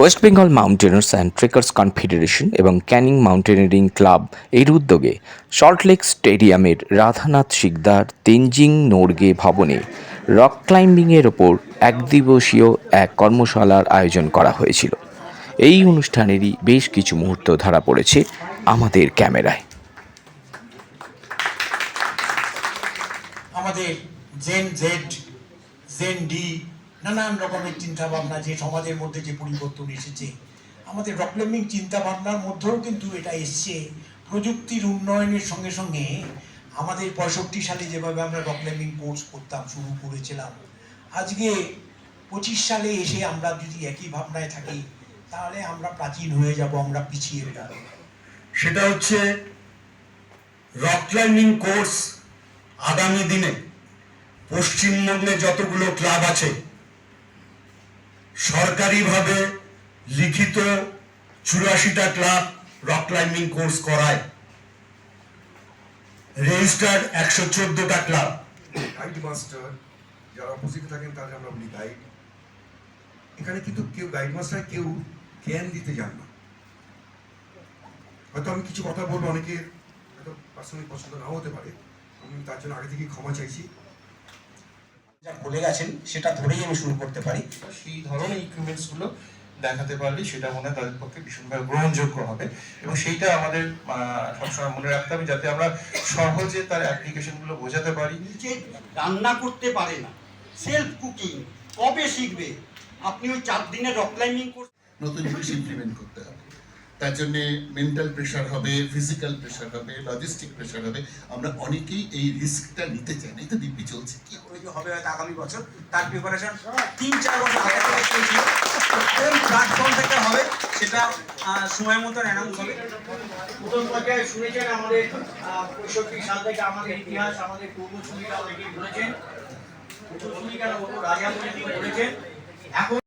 West Bengal Mountaineers and Trekkers Confederation এবং Canning mountaineering club এর উদ্যোগে সল্টলেক স্টেডিয়ামের রাধানাথ সিকদার তেনজিং নোরগে ভবনে রক ক্লাইম্বিংয়ের ওপর একদিবসীয় এক কর্মশালার আয়োজন করা হয়েছিল। এই অনুষ্ঠানেরই বেশ কিছু মুহূর্ত ধরা পড়েছে আমাদের ক্যামেরায়। আমাদের জেন জেড, জেন ডি, নানান রকমের চিন্তাভাবনা, যে সমাজের মধ্যে যে পরিবর্তন এসেছে, আমাদের রক ক্লাইম্বিং চিন্তাভাবনার মধ্যেও কিন্তু এটা এসছে প্রযুক্তির উন্নয়নের সঙ্গে সঙ্গে। আমাদের 65 সালে যেভাবে আমরা রক ক্লাইম্বিং কোর্স করতাম, শুরু করেছিলাম, আজকে 25 সালে এসে আমরা যদি একই ভাবনায় থাকি তাহলে আমরা প্রাচীন হয়ে যাব, আমরা পিছিয়ে যাব। সেটা হচ্ছে রক ক্লাইম্বিং কোর্স আগামী দিনে পশ্চিমবঙ্গে যতগুলো ক্লাব আছে সরকারিভাবে লিখিত 84টা ক্লাব রক ক্লাইম্বিং কোর্স করায়, রেজিস্টার্ড 114টা ক্লাব। গাইড মাস্টার যারা অপোজিটে থাকেন তাদের আমরা বলি গাইড। এখানে কিন্তু কেউ গাইড মাস্টার কেউ জ্ঞান দিতে যান না। হয়তো আমি কিছু কথা বলবো, অনেকে হয়তো পার্সোনালি পছন্দ নাও হতে পারে, আমি তার জন্য আগে থেকেই ক্ষমা চাইছি। যা বলে গেছেন সেটা ধরেই আমি শুরু করতে পারি। সেই ধরনের ইকুইপমেন্টসগুলো দেখাতে পারলে সেটা মনে হয় তাদের পক্ষে ভীষণভাবে গ্রহণযোগ্য হবে, এবং সেইটা আমাদের সবসময় মনে রাখতে হবে যাতে আমরা সহজে তার অ্যাপ্লিকেশনগুলো বোঝাতে পারি। যে রান্না করতে পারে না, সেলফ কুকিং কবে শিখবে? আপনি ওই 4 দিনের রক ক্লাইম্বিং কোর্স নতুন জিনিস ইমপ্লিমেন্ট করতে হবে। তার জন্যে মেন্টাল প্রেশার হবে, ফিজিক্যাল প্রেশার হবে, লজিস্টিক প্রেশার হবে। আমরা অনেকেই এই রিস্কটা নিতে চাই না। এই তো দিব্যি চলছে, কি করে যে হবে হয়তো আগামী বছর, তার প্রিপারেশন 3-4 বছর আগে থেকে চলছিল। কোন প্ল্যাটফর্ম থেকে হবে সেটা সময় মতো অ্যানাউন্স হবে। প্রথম পর্যায়ে শুনেছেন আমাদের 65 সাল থেকে আমাদের ইতিহাস, আমাদের পূর্বসূরীরা অনেকেই বলেছেন, পূর্বসূরী কেন রাজা বলেছেন। এখন